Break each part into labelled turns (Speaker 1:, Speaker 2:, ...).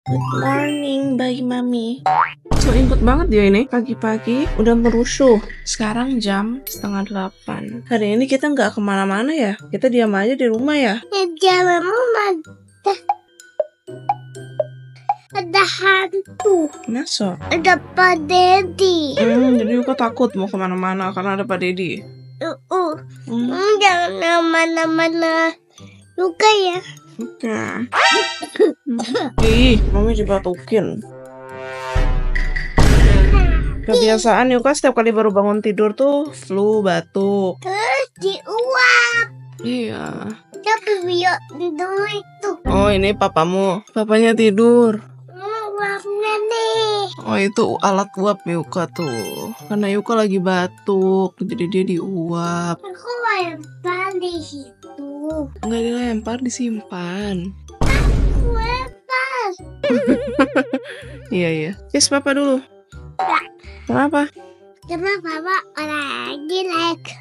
Speaker 1: Good morning, bayi mami. So imut banget dia ini. Pagi-pagi udah merusuh. Sekarang jam 7:30. Hari ini kita nggak kemana-mana ya. Kita diam aja di rumah ya.
Speaker 2: Jangan ada hantu.
Speaker 1: Masa?
Speaker 2: Ada Pak Dedi.
Speaker 1: Jadi Yuka takut mau kemana-mana karena ada Pak Dedi.
Speaker 2: Jangan kemana-mana juga ya.
Speaker 1: Oke. Ih, mami dibatukin. Kebiasaan Yuka setiap kali baru bangun tidur tuh flu, batuk.
Speaker 2: Terus diuap.
Speaker 1: Iya.
Speaker 2: Tapi biar dulu itu.
Speaker 1: Oh, ini papamu. Papanya tidur.
Speaker 2: Uapnya nih.
Speaker 1: Oh, itu alat uap Yuka tuh. Karena Yuka lagi batuk, jadi dia diuap.
Speaker 2: Aku lempar di situ.
Speaker 1: Nggak dilempar, disimpan.
Speaker 2: Aku lempar.
Speaker 1: Iya. Kiss papa dulu. Kenapa?
Speaker 2: Karena Papa lagi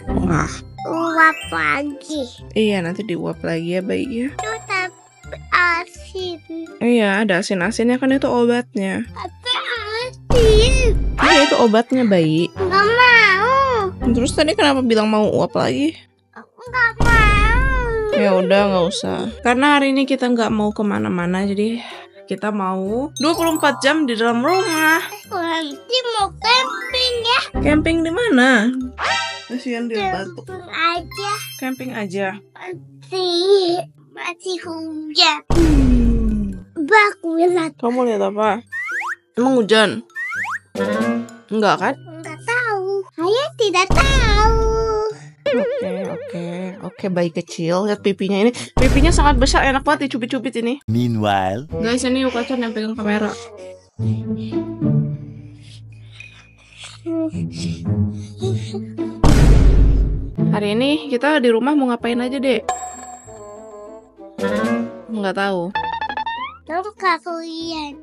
Speaker 1: Wah.
Speaker 2: uap lagi.
Speaker 1: Iya, nanti diuap lagi ya bayi ya.
Speaker 2: Itu tapi asin.
Speaker 1: Iya, ada asin-asinnya kan itu obatnya.
Speaker 2: Tapi asin.
Speaker 1: Iya, itu obatnya bayi.
Speaker 2: Nggak mau.
Speaker 1: Terus tadi kenapa bilang mau uap lagi?
Speaker 2: Aku nggak mau.
Speaker 1: Ya udah, nggak usah. Karena hari ini kita nggak mau kemana-mana, jadi kita mau 24 jam di dalam rumah.
Speaker 2: Nanti mau camping ya.
Speaker 1: Camping di mana? Kasihan dia batuk.
Speaker 2: Camping aja.
Speaker 1: Camping aja.
Speaker 2: Masih hujan. Bagus lah.
Speaker 1: Kamu lihat apa? Emang hujan? Enggak kan?
Speaker 2: Nggak tahu. Saya tidak tahu.
Speaker 1: Oke, bayi kecil. Lihat pipinya ini. Pipinya sangat besar, enak banget dicubit-cubit ini.
Speaker 3: Meanwhile,
Speaker 1: Guys, ini Yuka-chan yang pegang kamera. Hari ini kita di rumah mau ngapain aja, Dek? Nggak tahu.
Speaker 2: Lalu aku lihat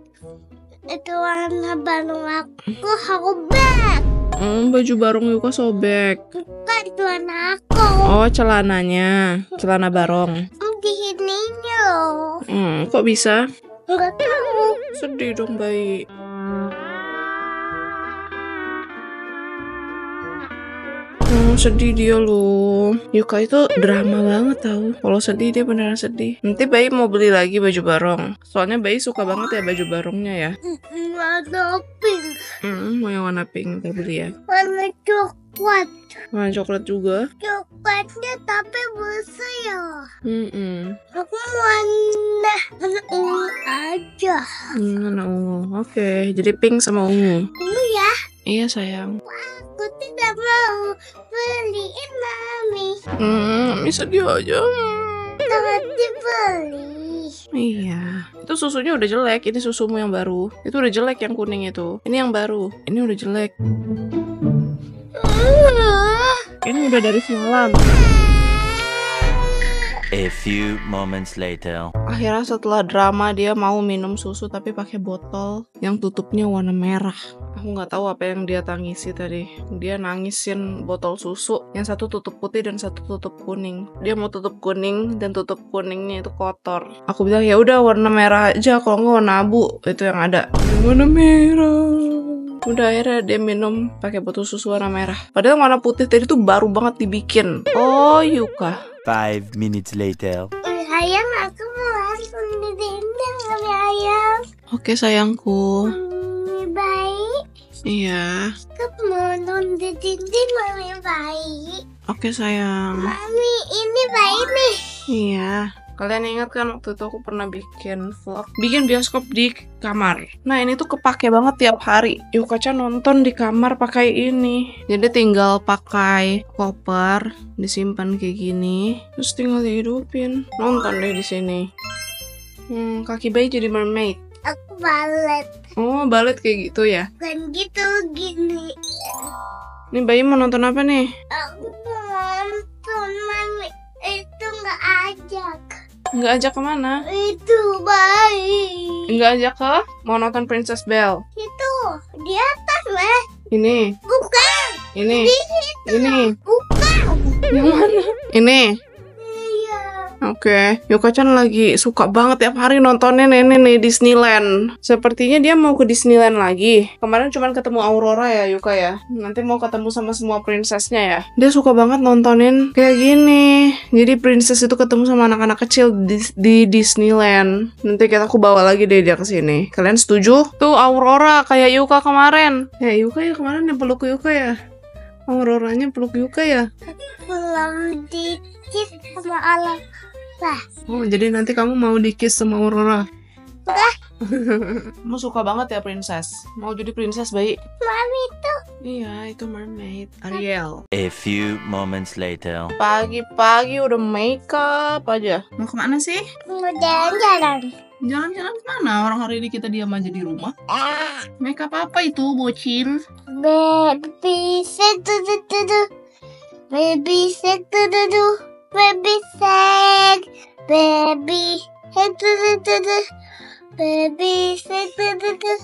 Speaker 2: itu warna balon aku bak.
Speaker 1: Baju barong Yuka sobek.
Speaker 2: Bukan itu warna aku.
Speaker 1: Oh, celananya. Celana barong.
Speaker 2: Di sininya loh.
Speaker 1: Kok bisa?
Speaker 2: Nggak tahu.
Speaker 1: Sedih dong, bayi. Sedih dia loh. Yuka itu drama banget tahu. Kalau sedih dia beneran sedih. Nanti bayi mau beli lagi baju barong. Soalnya bayi suka banget ya baju barongnya ya.
Speaker 2: Warna pink.
Speaker 1: Mau yang warna pink kita beli ya.
Speaker 2: Warna coklat.
Speaker 1: Warna coklat juga.
Speaker 2: Coklatnya tapi besar ya. Aku warna ungu aja.
Speaker 1: Warna ungu. Oke, jadi pink sama ungu.
Speaker 2: Dulu ya.
Speaker 1: Iya sayang.
Speaker 2: Aku tidak mau beliin mami.
Speaker 1: Mami sedih aja.
Speaker 2: Jangan dibeli.
Speaker 1: Iya. Itu susunya udah jelek. Ini susumu yang baru. Itu udah jelek yang kuning itu. Ini yang baru. Ini udah jelek. Ini udah dari semalam.
Speaker 3: a few moments later.
Speaker 1: Akhirnya setelah drama dia mau minum susu tapi pakai botol yang tutupnya warna merah. Aku nggak tahu apa yang dia tangisi tadi. Dia nangisin botol susu, yang satu tutup putih dan satu tutup kuning. Dia mau tutup kuning dan tutup kuningnya itu kotor. Aku bilang ya udah warna merah aja, kalau nggak warna abu itu yang ada. Warna merah. Udah akhirnya dia minum pakai botol susu warna merah. Padahal warna putih tadi tuh baru banget dibikin. Oh Yuka.
Speaker 3: 5 minutes later.
Speaker 2: Sayang, aku mau langsung didendang sama ayam.
Speaker 1: Oke sayangku.
Speaker 2: Mami baik.
Speaker 1: Iya.
Speaker 2: Aku mau nonton dinding mami baik.
Speaker 1: Oke sayang.
Speaker 2: Mami ini baik nih.
Speaker 1: Iya. Kalian ingat kan waktu itu aku pernah bikin vlog, bikin bioskop di kamar. Nah ini tuh kepake banget tiap hari. Yuka-chan nonton di kamar pakai ini. Jadi tinggal pakai koper, disimpan kayak gini, terus tinggal dihidupin. Nonton deh di sini. Kaki bayi jadi mermaid.
Speaker 2: Aku balet.
Speaker 1: Oh balet kayak gitu ya.
Speaker 2: Bukan gitu, gini.
Speaker 1: Nih bayi mau nonton apa nih?
Speaker 2: Aku mau nonton mami itu nggak ajak.
Speaker 1: Nggak ajak kemana?
Speaker 2: Itu baik.
Speaker 1: Nggak ajak ke? Mau nonton Princess Belle.
Speaker 2: Itu di atas weh.
Speaker 1: Ini.
Speaker 2: Bukan.
Speaker 1: Ini.
Speaker 2: Di situ.
Speaker 1: Ini.
Speaker 2: Bukan.
Speaker 1: Yang mana? Ini.
Speaker 2: Iya.
Speaker 1: Oke, Yuka-chan lagi suka banget tiap hari nontonnya nenek nih Disneyland. Sepertinya dia mau ke Disneyland lagi. Kemarin cuma ketemu Aurora ya Yuka ya. Nanti mau ketemu sama semua princessnya ya. Dia suka banget nontonin kayak gini. Jadi princess itu ketemu sama anak-anak kecil di Disneyland. Nanti aku bawa lagi deh dia ke sini. Kalian setuju? Tuh Aurora kayak Yuka kemarin. Yuka ya kemarin yang peluk Yuka ya. Auroranya peluk Yuka ya.
Speaker 2: Belum dikit sama Allah.
Speaker 1: Oh, jadi nanti kamu mau di-kiss sama Aurora? Kamu suka banget ya princess? Mau jadi princess, Bayi?
Speaker 2: Mami tuh.
Speaker 1: Iya, itu mermaid. Ariel.
Speaker 3: A few moments later.
Speaker 1: Pagi-pagi udah makeup aja. Mau kemana sih?
Speaker 2: Mau jalan-jalan.
Speaker 1: Jalan-jalan kemana? Orang hari ini kita diam aja di rumah. Makeup apa itu, bocil?
Speaker 2: Baby shark du-du-du-du. Baby shark du-du-du. Baby shark. Baby shark du-du-du-du. Baby shark du-du-du.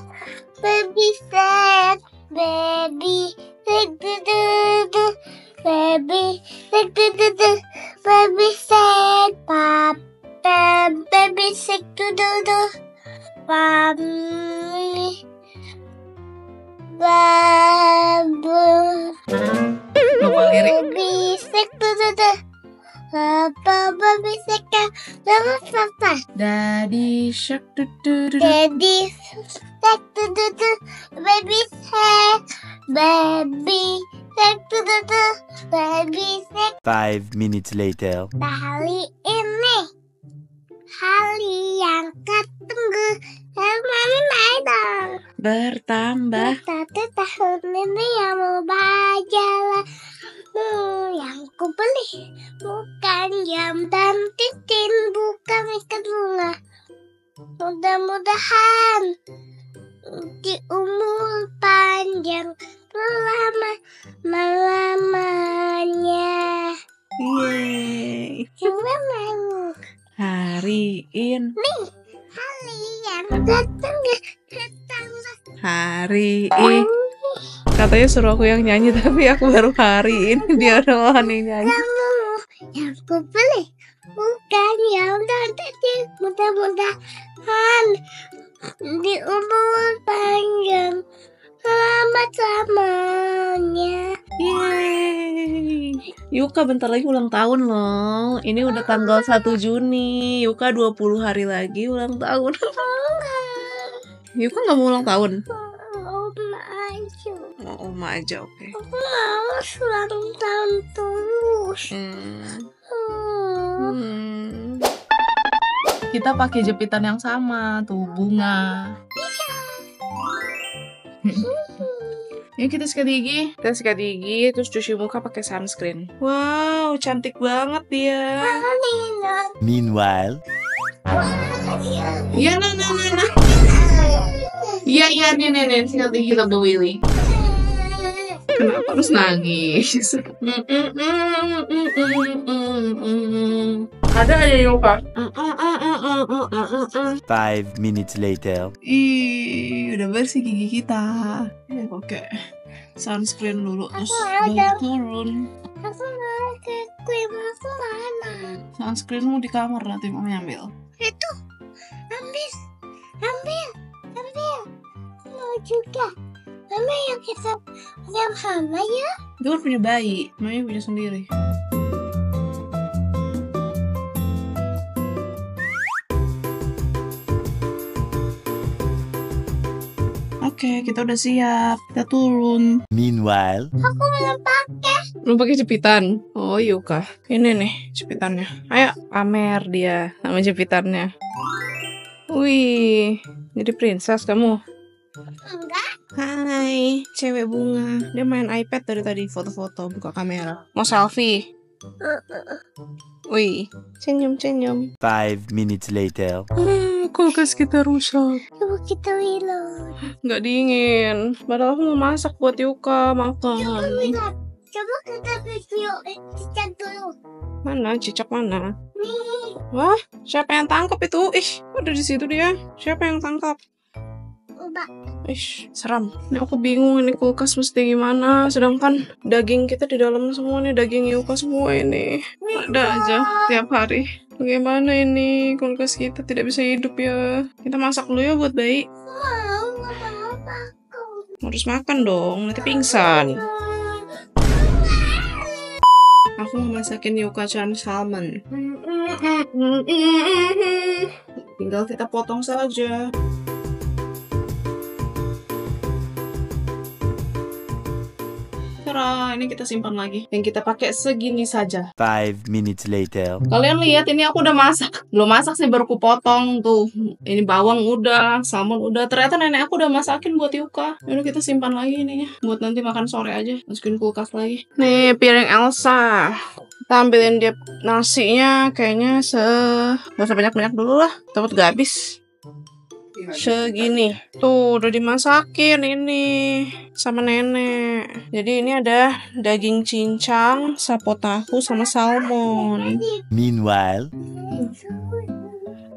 Speaker 2: Baby shark. Baby shark du-du-du. Baby shark du-du-du. Baby shark. Papa. Baby shark du-du-du. Mommy. Babu.
Speaker 1: Lupa lirik.
Speaker 2: Baby shark du-du-du. Papa baby shark. Sama papa.
Speaker 1: Daddy shark du-du-du.
Speaker 2: Daddy shark du-du-du. Baby shark. Baby shark du-du-du. Baby shark.
Speaker 3: 5 minutes later.
Speaker 2: Hari ini hari yang ketunggu. Mami main dong.
Speaker 1: Bertambah.
Speaker 2: Satu tahun ini yang mau bajalah. Yang ku beli bukan jam dan cincin, bukan ikat bunga. Mudah-mudahan di umur panjang lamanya.
Speaker 1: Yeay.
Speaker 2: Memang
Speaker 1: Hari ini.
Speaker 2: hari yang ketunggu.
Speaker 1: Hari ini. Katanya suruh aku yang nyanyi, tapi aku baru hari ini dia udah yang nyanyi.
Speaker 2: Kamu yang ku beli bukan yang nanti, mudah-mudahan di umur panjang selama-lamanya.
Speaker 1: Yeay. Yuka bentar lagi ulang tahun loh. Ini udah tanggal 1 Juni. Yuka 20 hari lagi ulang tahun. Yuka gak mau ulang tahun?
Speaker 2: Oma aja.
Speaker 1: Oh, Oma aja, oke.
Speaker 2: Aku mau ulang tahun terus.
Speaker 1: Kita pakai jepitan yang sama tuh, bunga. Yuk kita sikat gigi. Kita sikat gigi, terus cuci muka pakai sunscreen. Wow, cantik banget dia.
Speaker 3: Meanwhile.
Speaker 1: Iya, nah. Iya, nih, sikat gigi Tante Willy. Kenapa harus nangis? Ada aja Yuka.
Speaker 3: 5 minutes later.
Speaker 1: Ih, udah bersih gigi kita. Oke. Sunscreen dulu, terus baru turun.
Speaker 2: Aku mau ke krim aku mana?
Speaker 1: Sunscreenmu di kamar, nanti mami ambil.
Speaker 2: Itu ambil. Mau juga. Mama yang kita yang sama ya?
Speaker 1: Itu kan punya bayi, mami punya sendiri. Oke, kita udah siap. Kita turun.
Speaker 3: Meanwhile.
Speaker 2: Aku belum pakai.
Speaker 1: Belum pakai jepitan. Oh, Yuka. Ini nih jepitannya. Ayo, pamer dia sama jepitannya. Wih, jadi princess kamu.
Speaker 2: Enggak.
Speaker 1: Hai, cewek bunga. Dia main iPad dari tadi, foto-foto, buka kamera. Mau selfie? Wih, senyum.
Speaker 3: 5 minutes later.
Speaker 1: Kulkas kita rusak.
Speaker 2: Coba kita wilon.
Speaker 1: Nggak dingin. Padahal aku mau masak buat Yuka makan.
Speaker 2: Coba kita video cicak dulu.
Speaker 1: Mana? Cicak mana?
Speaker 2: Nih.
Speaker 1: Wah, siapa yang tangkap itu? Ih, ada di situ dia. Siapa yang tangkap?
Speaker 2: Mbak.
Speaker 1: Ih, seram. Ini aku bingung ini kulkas mesti gimana. Sedangkan daging kita di dalam semua nih, daging Yuka semua ini. Ada aja tiap hari. Bagaimana ini? Kulkas kita tidak bisa hidup ya. Kita masak dulu ya buat bayi.
Speaker 2: Nggak mau makan.
Speaker 1: Harus makan dong, nanti pingsan. Aku mau masakin Yuka-chan salmon. Tinggal kita potong saja. Tara, ini kita simpan lagi. Yang kita pakai segini saja.
Speaker 3: 5 minutes later.
Speaker 1: Kalian lihat ini aku udah masak. Belum masak sih, baru ku potong tuh. Ini bawang udah, salmon udah. Ternyata nenek aku udah masakin buat Yuka. Yaudah kita simpan lagi ininya. Buat nanti makan sore aja. Masukin kulkas lagi. Nih piring Elsa. Kita ambilin dia nasinya. Kayaknya gak usah banyak-banyak dulu lah. Takut gak habis. Segini. Tuh udah dimasakin ini sama nenek. Jadi ini ada daging cincang, sapo tahu sama salmon.
Speaker 3: Meanwhile,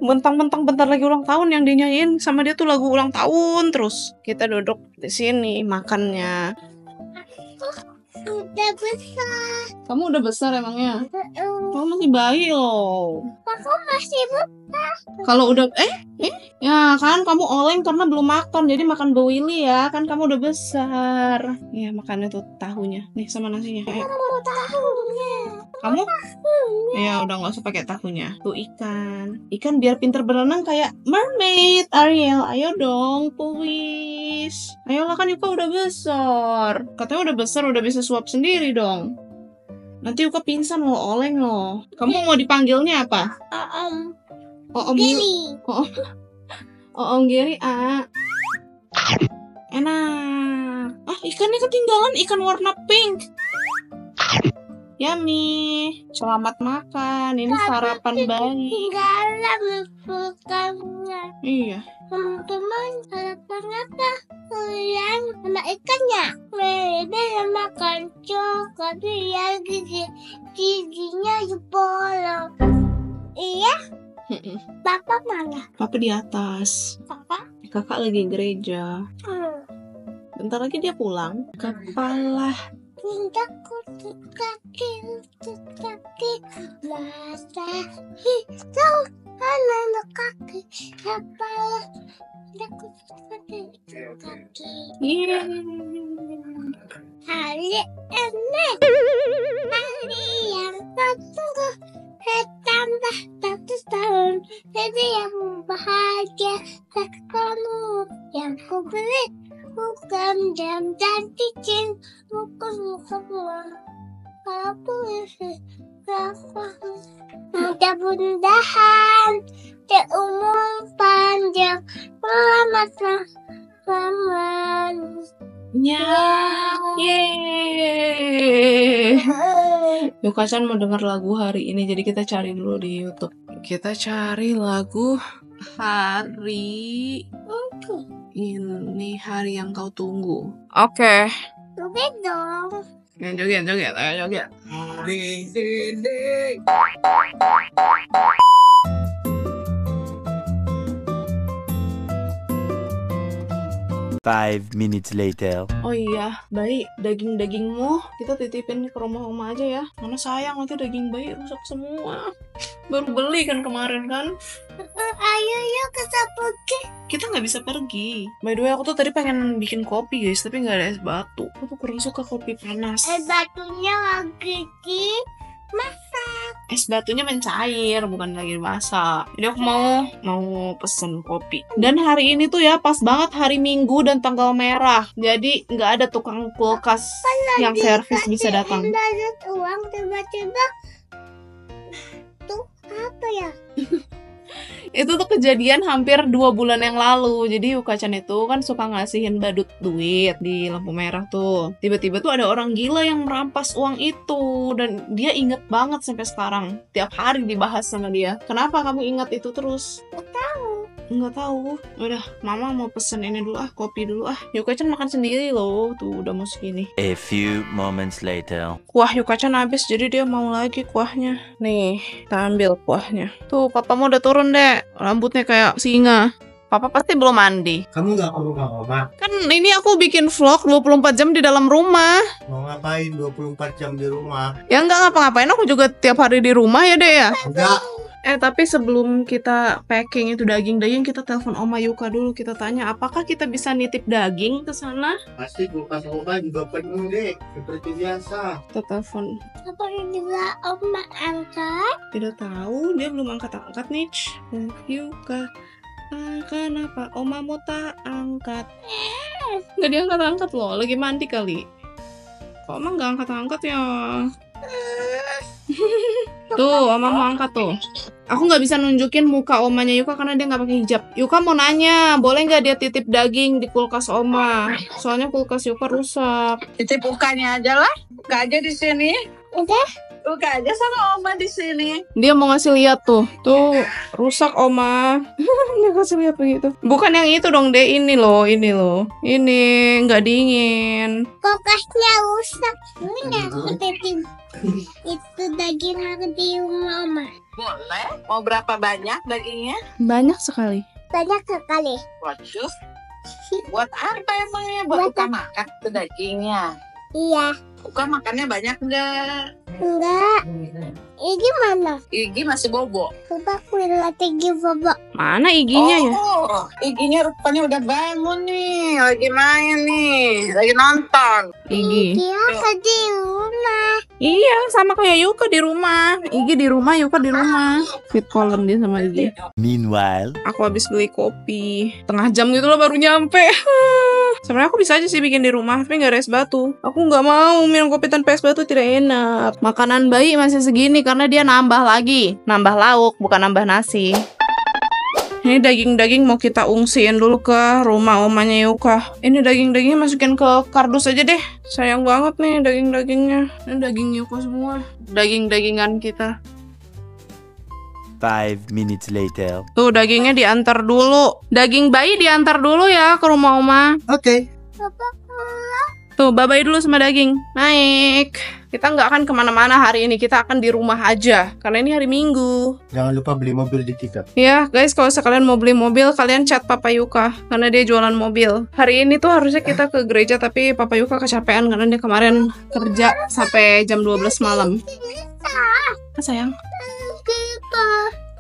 Speaker 1: Bentang-bentang bentar lagi ulang tahun yang dinyanyiin sama dia tuh lagu ulang tahun terus. Kita duduk di sini makannya.
Speaker 2: Udah besar.
Speaker 1: Kamu udah besar emangnya? Kamu masih bayi loh.
Speaker 2: Aku masih besar.
Speaker 1: Kalau udah ya kan kamu oleng karena belum makan. Jadi makan bawili ya, kan kamu udah besar. Ya makan itu tahunya. Nih sama nasinya. Ayo.
Speaker 2: Mau tahunya.
Speaker 1: Kamu? Ya udah nggak usah pakai tahunya. Tuh ikan. Ikan biar pinter berenang kayak mermaid. Ariel, ayo dong, please. Ayolah kan Yuka udah besar. Katanya udah besar, udah bisa suap sendiri dong. Nanti Yuka pingsan loh, oleng loh. Kamu mau dipanggilnya apa? Om
Speaker 2: Gini.
Speaker 1: Om Geri, enak. Ikannya ketinggalan, ikan warna pink. Yummy. Selamat makan. Ini sarapan bayi.
Speaker 2: Tinggalan bukannya.
Speaker 1: Iya.
Speaker 2: Teman-teman, sarapan apa? Kalian sama ikannya. Mereka makan coklat yang giginya bolong. Iya. Bapak mana?
Speaker 1: Papa di atas. Kakak lagi gereja. Bentar lagi dia pulang. Kepala.
Speaker 2: Pindah kaki basah. Tahu anak kaki kepala. Pindah kaki.
Speaker 1: Iya.
Speaker 2: Hari enak. Hari yang tertunggu. Tambah 100 tahun. Jadi yang bahagia. Kamu yang ku beli. Bukan jam dan cincin. Bukan semua. Aku mudah-mudahan umur panjang. Selamat malam.
Speaker 1: Ya. Yeay. Yuka-chan mau denger lagu hari ini, jadi kita cari dulu di YouTube. Kita cari lagu hari ini, hari yang kau tunggu. Oke.
Speaker 2: Joget dong.
Speaker 1: Joget, ayo joget.
Speaker 3: Five minutes later.
Speaker 1: Oh iya, bayi, daging-dagingmu kita titipin ke rumah oma aja ya. Karena sayang nanti daging bayi rusak semua. Baru beli kan kemarin kan.
Speaker 2: Ayo yuk kita pergi.
Speaker 1: Kita nggak bisa pergi. By the way, aku tuh tadi pengen bikin kopi guys, tapi nggak ada es batu. Aku kurang suka kopi panas.
Speaker 2: Es batunya lagi masak.
Speaker 1: Es batunya mencair, bukan lagi masak. Jadi aku mau pesen kopi. Dan hari ini tuh ya pas banget hari Minggu dan tanggal merah. Jadi nggak ada tukang kulkas yang servis bisa datang.
Speaker 2: Dapat uang tiba-tiba tuh apa ya?
Speaker 1: Itu tuh kejadian hampir 2 bulan yang lalu. Jadi Yuka-chan itu kan suka ngasihin badut duit di lampu merah tuh. Tiba-tiba tuh ada orang gila yang merampas uang itu. Dan dia inget banget sampai sekarang. Tiap hari dibahas sama dia. Kenapa kamu ingat itu terus? Nggak tahu. Udah, mama mau pesen ini dulu kopi dulu Yuka-chan makan sendiri loh. Tuh udah mau segini.
Speaker 3: A few moments later.
Speaker 1: Kuah Yuka-chan habis, jadi dia mau lagi kuahnya. Nih, kita ambil kuahnya. Tuh, papamu udah turun deh. Rambutnya kayak singa. Papa pasti belum mandi.
Speaker 4: Kamu nggak perlu mama.
Speaker 1: Kan ini aku bikin vlog 24 jam di dalam rumah.
Speaker 4: Mau ngapain 24 jam di rumah?
Speaker 1: Ya nggak ngapa-ngapain, aku juga tiap hari di rumah ya deh ya.
Speaker 4: Enggak.
Speaker 1: Tapi sebelum kita packing itu daging-daging, kita telepon Oma Yuka dulu. Kita tanya, apakah kita bisa nitip daging ke sana?
Speaker 4: Pasti kulkas Oma juga penuh, Dek. Seperti biasa.
Speaker 1: Kita telepon.
Speaker 2: Apa juga Oma angkat?
Speaker 1: Tidak tahu, dia belum angkat-angkat nih. Yuka, kenapa Oma mau tak angkat? Nggak diangkat-angkat loh, lagi mandi kali. Kok Oma nggak angkat-angkat ya? Tuh, Oma mau angkat tuh. Aku nggak bisa nunjukin muka omanya Yuka karena dia nggak pakai hijab. Yuka mau nanya, boleh nggak dia titip daging di kulkas Oma? Soalnya kulkas Yuka rusak.
Speaker 5: Titip bukanya aja lah. Buka aja di sini.
Speaker 2: Udah?
Speaker 5: Buka aja sama Oma di sini.
Speaker 1: Dia mau ngasih lihat tuh. Tuh, rusak Oma. Dia kasih lihat begitu. Bukan yang itu dong, deh. Ini loh. Ini nggak dingin.
Speaker 2: Kulkasnya rusak. Ini nggak aku titip itu daging aku di rumah Oma.
Speaker 5: Boleh. Mau berapa banyak dagingnya?
Speaker 1: Banyak sekali.
Speaker 2: Banyak sekali.
Speaker 5: Waduh. Buat apa emangnya? Buat buka makan itu dagingnya.
Speaker 2: Iya.
Speaker 5: Buka makannya banyak nggak?
Speaker 2: Enggak. Ini mana?
Speaker 5: Gigi masih bobo.
Speaker 2: Coba aku lihat gigi bobo.
Speaker 1: Mana iginya ya?
Speaker 5: Oh, giginya rupanya udah bangun nih. Lagi main nih. Lagi nonton.
Speaker 1: Igi.
Speaker 2: Dia ke di rumah.
Speaker 1: Iya, sama kayak Yuka di rumah. Igi di rumah, Yuka di rumah. Fit column dia sama Igi.
Speaker 3: Meanwhile,
Speaker 1: Aku habis beli kopi. Tengah jam gitu loh baru nyampe. Sebenarnya aku bisa aja sih bikin di rumah, tapi nggak ada es batu. Aku nggak mau minum kopi tanpa es batu, tidak enak. Makanan bayi masih segini karena dia nambah lagi. Nambah lauk, bukan nambah nasi. Ini daging-daging mau kita ungsiin dulu ke rumah omanya Yuka. Ini daging-dagingnya masukin ke kardus aja deh. Sayang banget nih daging-dagingnya. Ini daging Yuka semua. Daging-dagingan kita.
Speaker 3: 5 minutes later.
Speaker 1: Tuh dagingnya diantar dulu. Daging bayi diantar dulu ya ke rumah oma.
Speaker 4: Oke.
Speaker 2: Papa pulang.
Speaker 1: Tuh bye-bye dulu sama daging. Naik. Kita nggak akan kemana-mana hari ini. Kita akan di rumah aja. Karena ini hari Minggu.
Speaker 4: Jangan lupa beli mobil di tiket.
Speaker 1: Ya guys, kalau sekalian mau beli mobil, kalian chat Papa Yuka. Karena dia jualan mobil. Hari ini tuh harusnya kita ke gereja, tapi Papa Yuka kecapean karena dia kemarin kerja sampai jam 12 malam. Sayang.
Speaker 2: Kita.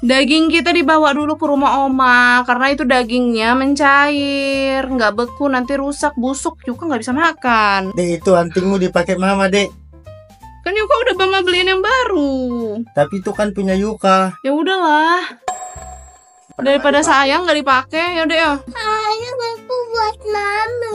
Speaker 1: Daging kita dibawa dulu ke rumah oma. Karena itu dagingnya mencair. Nggak beku, nanti rusak, busuk. Yuka nggak bisa makan.
Speaker 4: Dek, itu antingmu dipakai mama, Dek.
Speaker 1: Kan Yuka udah mama beliin yang baru.
Speaker 4: Tapi itu kan punya Yuka.
Speaker 1: Ya udahlah. Daripada sayang nggak dipakai, ya udah ya.
Speaker 2: Ayo aku buat mama.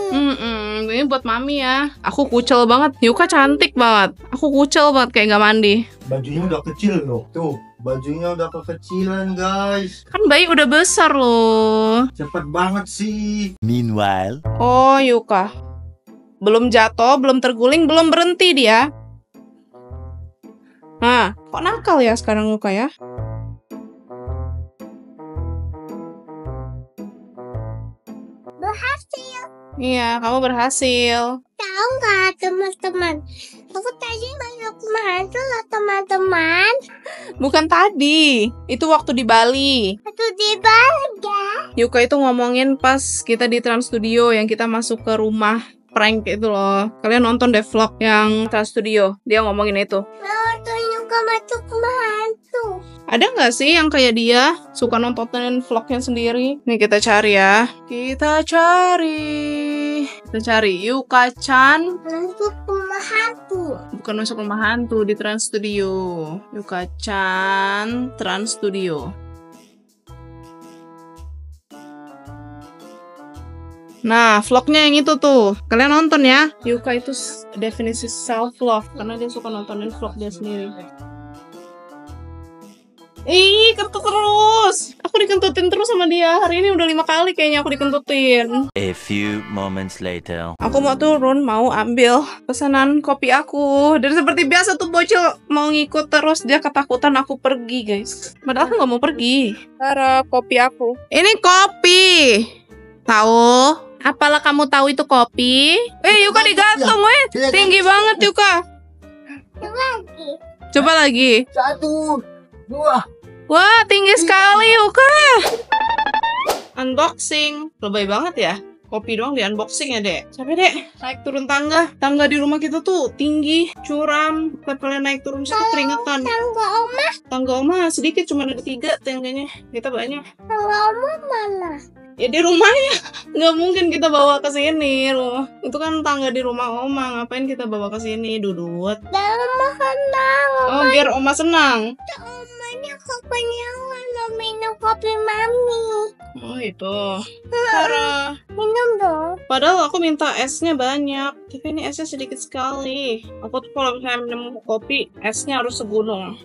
Speaker 1: Ini buat mami ya. Aku kucel banget. Yuka cantik banget. Aku kucel banget kayak nggak mandi.
Speaker 4: Bajunya udah kecil loh. Tuh, bajunya udah kekecilan, guys.
Speaker 1: Kan bayi udah besar loh.
Speaker 4: Cepet banget sih.
Speaker 3: Meanwhile,
Speaker 1: Oh Yuka. Belum jatuh, belum terguling, belum berhenti dia. Nah, kok nakal ya sekarang Yuka ya?
Speaker 2: Berhasil.
Speaker 1: Iya, kamu berhasil.
Speaker 2: Tahu nggak teman-teman? Aku tadi banyak mantu loh teman-teman.
Speaker 1: Bukan tadi, itu waktu di Bali.
Speaker 2: Itu di Bangga.
Speaker 1: Yuka itu ngomongin pas kita di Trans Studio yang kita masuk ke rumah prank itu loh. Kalian nonton deh vlog yang Trans Studio. Dia ngomongin itu.
Speaker 2: Nonton juga masuk mantu.
Speaker 1: Ada nggak sih yang kayak dia suka nontonin vlognya sendiri? Nih kita cari ya. Kita cari Yuka-chan.
Speaker 2: Masuk rumah hantu.
Speaker 1: Bukan masuk rumah hantu, di Trans Studio. Yuka-chan Trans Studio. Nah, vlognya yang itu tuh. Kalian nonton ya. Yuka itu definisi self-love. Karena dia suka nontonin vlog dia sendiri. Ih, kentut terus. Aku dikentutin terus sama dia. Hari ini udah 5 kali kayaknya aku dikentutin.
Speaker 3: a few moments later.
Speaker 1: Aku mau turun, mau ambil pesanan kopi aku. Dan seperti biasa tuh bocil mau ngikut terus. Dia ketakutan aku pergi, guys. Padahal aku nggak mau pergi. Cara kopi aku. Ini kopi. Tahu? Apalah kamu tahu itu kopi? Yuka digantung, tinggi banget Yuka.
Speaker 2: Lagi.
Speaker 1: Coba lagi.
Speaker 4: 1, 2.
Speaker 1: Wah, tinggi sekali Yuka. Unboxing. Lebay banget ya. kopi doang di unboxing ya, Dek. Capek, Dek. Naik turun tangga. Tangga di rumah kita tuh tinggi, curam. Setiap kalian naik turun situ keringetan.
Speaker 2: Tangga oma,
Speaker 1: Tangga Oma sedikit, cuma ada 3 tangganya. Kita banyak.
Speaker 2: tangga oma mana?
Speaker 1: Ya di rumahnya. Nggak mungkin kita bawa ke sini. Itu kan tangga di rumah Oma. Ngapain kita bawa ke sini, Dudut?
Speaker 2: Dalam makan dong.
Speaker 1: Oh, biar Oma senang.
Speaker 2: Omanya kopinya mau minum kopi mami.
Speaker 1: Oh, itu. Cara.
Speaker 2: Minum dong.
Speaker 1: Padahal aku minta esnya banyak, tapi ini esnya sedikit sekali. Aku tuh kalau misalnya minum kopi, esnya harus segunung.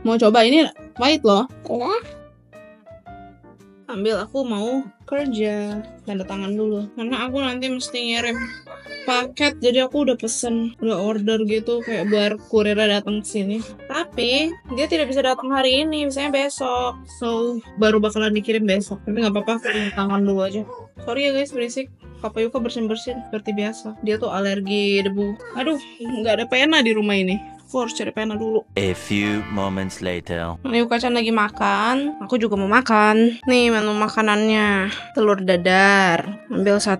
Speaker 1: Mau coba ini pahit loh.
Speaker 2: Ya.
Speaker 1: Ambil, aku mau kerja. Tanda tangan dulu. Karena aku nanti mesti ngirim paket, jadi aku udah pesen, udah order gitu kayak biar kurirnya datang ke sini. Tapi dia tidak bisa datang hari ini, misalnya besok. So baru bakalan dikirim besok. Tapi nggak apa-apa, aku tanda tangan dulu aja. Sorry ya guys, berisik. Papa Yuka bersin-bersin seperti biasa. Dia tuh alergi debu. Aduh, nggak ada pena di rumah ini. Aku harus cari pena dulu.
Speaker 3: A few moments later.
Speaker 1: Yuka-chan lagi makan. Aku juga mau makan. Nih menu makanannya. Telur dadar. Ambil 1.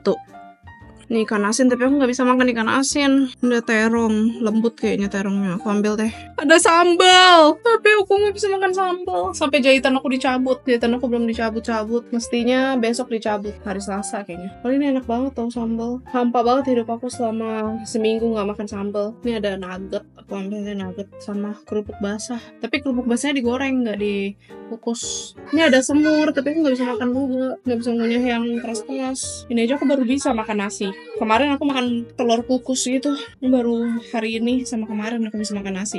Speaker 1: Ini ikan asin, tapi aku nggak bisa makan ikan asin. Udah terong, lembut kayaknya terongnya. Aku ambil deh. Ada sambal, tapi aku nggak bisa makan sambal. Sampai jahitan aku dicabut. Jahitan aku belum dicabut-cabut. Mestinya besok dicabut, hari Selasa kayaknya. Oh, ini enak banget tau sambal. Hampa banget hidup aku selama seminggu nggak makan sambal. Ini ada nugget. Aku ambilnya nugget sama kerupuk basah. Tapi kerupuk basahnya digoreng, nggak dikukus. Ini ada semur, tapi aku nggak bisa makan juga. Nggak bisa ngunyah yang keras-keras. Ini aja aku baru bisa makan nasi. Kemarin aku makan telur kukus gitu. Ini baru hari ini sama kemarin aku bisa makan nasi.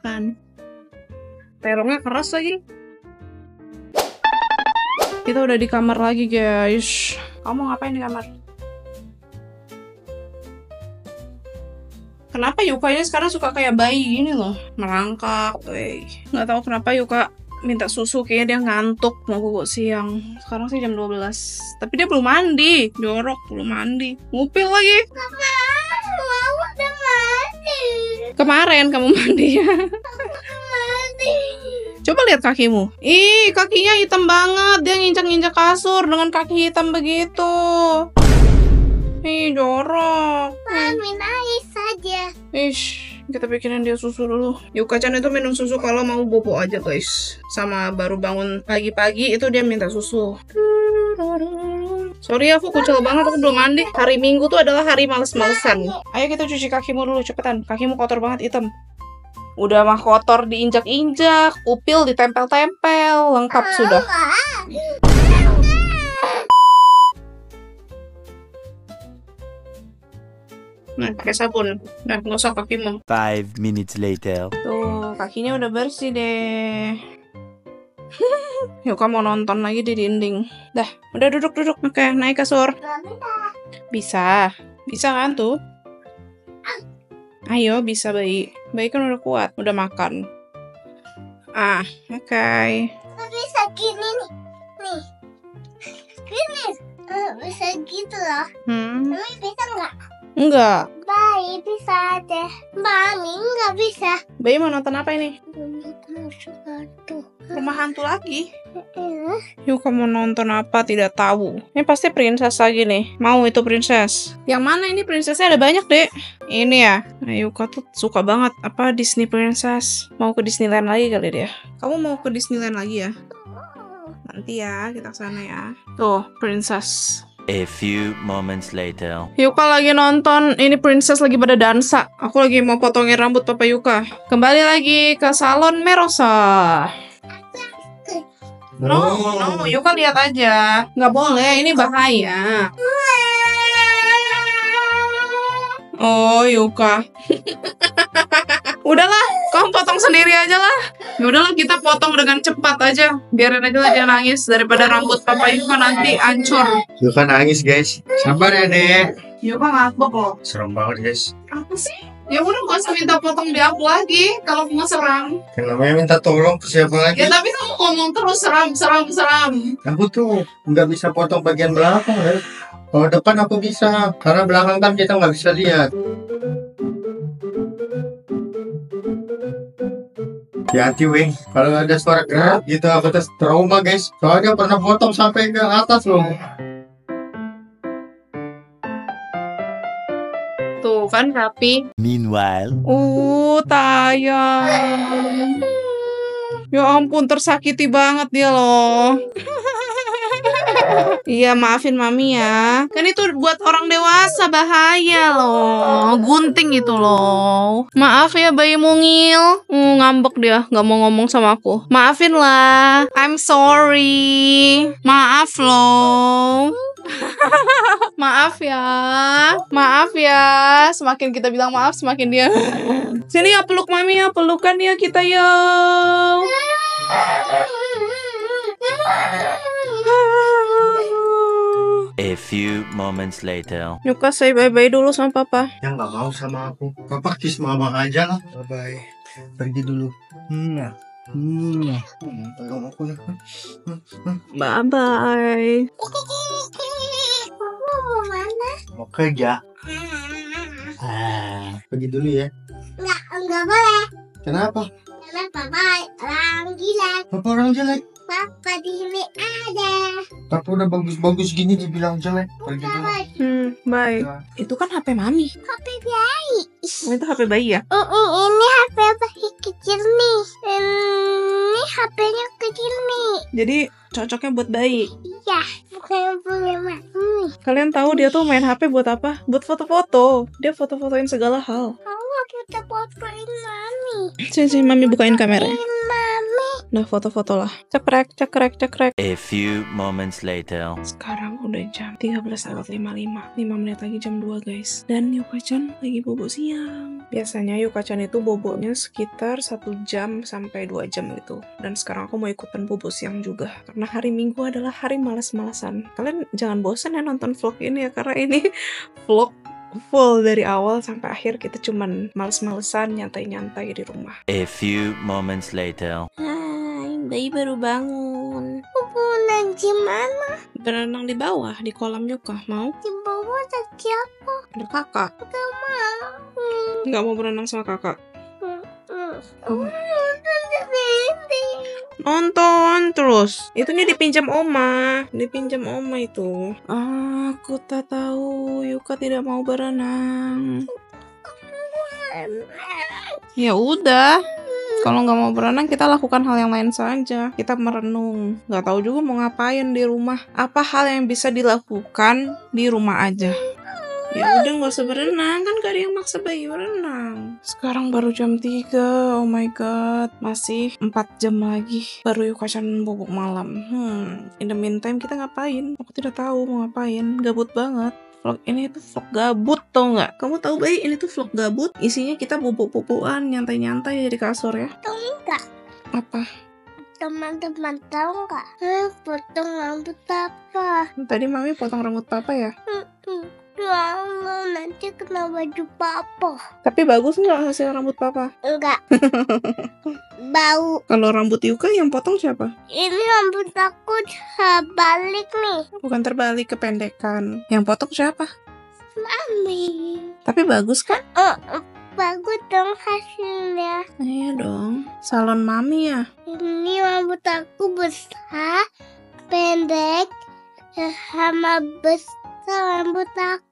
Speaker 1: Kan. Terongnya keras lagi. Kita udah di kamar lagi, guys. Kamu ngapain di kamar? Kenapa Yuka ini sekarang suka kayak bayi gini loh? Merangkak. Nggak tahu kenapa Yuka minta susu, kayaknya dia ngantuk mau bobo siang. Sekarang sih jam 12, tapi dia belum mandi. Jorok, belum mandi, ngupil lagi.
Speaker 2: Mau udah mati.
Speaker 1: Kemarin kamu mandi ya.
Speaker 2: Mati.
Speaker 1: Coba lihat kakimu. Ih, kakinya hitam banget. Dia nginjak-nginjak kasur dengan kaki hitam begitu. Ih, jorok.
Speaker 2: Mami nangis saja.
Speaker 1: Ish, kita bikinin dia susu dulu. Yuka-chan itu minum susu kalau mau bobo aja, guys. Sama baru bangun pagi-pagi itu dia minta susu. Sorry, aku kucel banget, aku belum mandi. Hari Minggu tuh adalah hari males-malesan. Ayo kita cuci kakimu dulu, cepetan. Kakimu kotor banget, hitam. Udah mah kotor, diinjak-injak, upil ditempel-tempel, lengkap sudah. Nah, pakai sabun. Nah, gosok kakimu.
Speaker 3: 5 minutes later.
Speaker 1: Tuh, kakinya udah bersih deh. Yuka mau nonton lagi di dinding. Dah, udah duduk-duduk. Oke, naik kasur. Bisa. Bisa kan tuh? Ayo, bisa bayi. Bayi kan udah kuat, udah makan. Ah, oke.
Speaker 2: Bisa gini nih. Nih. Gini. Bisa gitu loh. Mami bisa nggak?
Speaker 1: Enggak.
Speaker 2: Bayi bisa aja. Mami nggak bisa.
Speaker 1: Bayi mau nonton apa ini?
Speaker 2: Satu.
Speaker 1: Rumah hantu lagi. Yuka mau nonton apa tidak tahu. Ini pasti princess lagi nih. Mau itu princess. Yang mana ini princessnya ada banyak deh. Ini ya. Nah, Yuka tuh suka banget apa Disney princess. Mau ke Disneyland lagi kali dia. Kamu mau ke Disneyland lagi ya? Nanti ya kita kesana ya. Tuh princess.
Speaker 3: A few moments later.
Speaker 1: Yuka lagi nonton, ini princess lagi pada dansa. Aku lagi mau potongin rambut Papa Yuka. Kembali lagi ke salon Merosa. No, Yuka lihat aja. Nggak boleh, ini bahaya. Oh, Yuka. Udahlah, kamu potong sendiri aja lah. Ya udahlah, kita potong dengan cepat aja. Biarin aja lah dia nangis daripada rambut Papa Yuka nanti hancur.
Speaker 4: Yuka nangis guys. Sabar ya dek.
Speaker 1: Yuka ngambek loh.
Speaker 4: Serem banget guys.
Speaker 1: Apa sih? Ya udah, gak usah minta potong di aku lagi kalau mau seram.
Speaker 4: Yang namanya minta tolong ke siapa lagi?
Speaker 1: Ya tapi kamu ngomong terus seram.
Speaker 4: Aku tuh nggak bisa potong bagian belakang ya. Kalau depan aku bisa, karena belakang kan kita nggak bisa lihat. Hati-hati weng, kalau ada suara gerak gitu aku tes trauma guys. Soalnya pernah potong sampai ke atas loh.
Speaker 1: Tuh kan rapi.
Speaker 3: Meanwhile,
Speaker 1: Tayang. Ya ampun, tersakiti banget dia loh. Iya, maafin mami ya. Kan itu buat orang dewasa, bahaya loh. Gunting itu loh. Maaf ya bayi mungil. Ngambek dia, nggak mau ngomong sama aku. Maafin lah. I'm sorry. Maaf loh. Maaf ya. Maaf ya. Semakin kita bilang maaf, semakin dia. Sini ya, peluk mami ya. Pelukan ya kita ya.
Speaker 3: a few moments later.
Speaker 1: Yuka say bye-bye dulu sama papa.
Speaker 4: Yang nggak mau sama aku. Papa kiss mama aja lah. Bye-bye. Pergi dulu. Tolong aku ya.
Speaker 1: Bye-bye.
Speaker 2: Papa mau mana?
Speaker 4: Mau kerja. Pergi dulu ya.
Speaker 2: Enggak boleh.
Speaker 4: Kenapa?
Speaker 2: Karena papa orang gila.
Speaker 4: Papa orang jelek.
Speaker 2: Papa di sini ada.
Speaker 4: Papa udah bagus-bagus gini dibilang jelek. Pergi dulu.
Speaker 1: Bye.
Speaker 4: Ya.
Speaker 1: Itu kan HP mami.
Speaker 2: HP bayi.
Speaker 1: Itu HP bayi ya?
Speaker 2: Ini HP bayi kecil nih. Ini HP-nya kecil nih.
Speaker 1: Jadi cocoknya buat bayi.
Speaker 2: Iya, bukan punya mami.
Speaker 1: Kalian tahu dia tuh main HP buat apa? Buat foto-foto. Dia foto-fotoin segala hal.
Speaker 2: Aku udah fotoin mami.
Speaker 1: Sini, mami bukain kamera.
Speaker 2: Mami.
Speaker 1: Nah, foto-foto lah. Cekrek.
Speaker 3: A few moments later.
Speaker 1: Sekarang udah jam 13:55. 5 menit lagi jam 2 guys. Dan Yuka-chan lagi bobo siang. Biasanya Yuka-chan itu bobonya sekitar 1 jam sampai 2 jam gitu. Dan sekarang aku mau ikutan bobo siang juga. Karena hari Minggu adalah hari malas-malasan. Kalian jangan bosan ya nonton vlog ini ya. Karena ini vlog full dari awal sampai akhir. Kita cuman males-malesan, nyantai-nyantai di rumah.
Speaker 3: A few moments later.
Speaker 1: Hai, bayi baru bangun.
Speaker 2: Pulang di mana?
Speaker 1: Berenang di bawah, di kolam Yuka. Mau?
Speaker 2: Di bawah ada siapa?
Speaker 1: Ada kakak.
Speaker 2: Gak mau.
Speaker 1: Nggak mau berenang sama kakak. Oh. Nonton terus. Itunya dipinjam oma. Itu. Aku tak tahu. Yuka tidak mau berenang. Ya udah. Kalau nggak mau berenang, kita lakukan hal yang lain saja. Kita merenung. Nggak tahu juga mau ngapain di rumah. Apa hal yang bisa dilakukan di rumah aja? Ya udah, nggak usah berenang, kan gak ada yang maksa bayi berenang. Sekarang baru jam 3. Oh my god, masih 4 jam lagi baru Yuka-chan bobok malam. In the meantime kita ngapain? Aku tidak tahu mau ngapain. Gabut banget. Vlog ini tuh vlog gabut, tau nggak? Kamu tahu bayi, ini tuh vlog gabut. Isinya kita bobok-bobokan, nyantai-nyantai di kasur ya.
Speaker 2: Tahu nggak?
Speaker 1: Apa?
Speaker 2: Teman-teman tahu nggak? Potong rambut apa?
Speaker 1: Tadi mami potong rambut papa ya?
Speaker 2: Lalu nanti kena baju papa.
Speaker 1: Tapi bagus nggak hasil rambut papa?
Speaker 2: Enggak. Bau.
Speaker 1: Kalau rambut Yuka yang potong siapa?
Speaker 2: Ini rambut aku balik nih.
Speaker 1: Bukan terbalik, kependekan. Yang potong siapa?
Speaker 2: Mami.
Speaker 1: Tapi bagus kan?
Speaker 2: Bagus dong hasilnya.
Speaker 1: Iya dong. Salon mami ya?
Speaker 2: Ini rambut aku besar, pendek, sama besar rambut aku.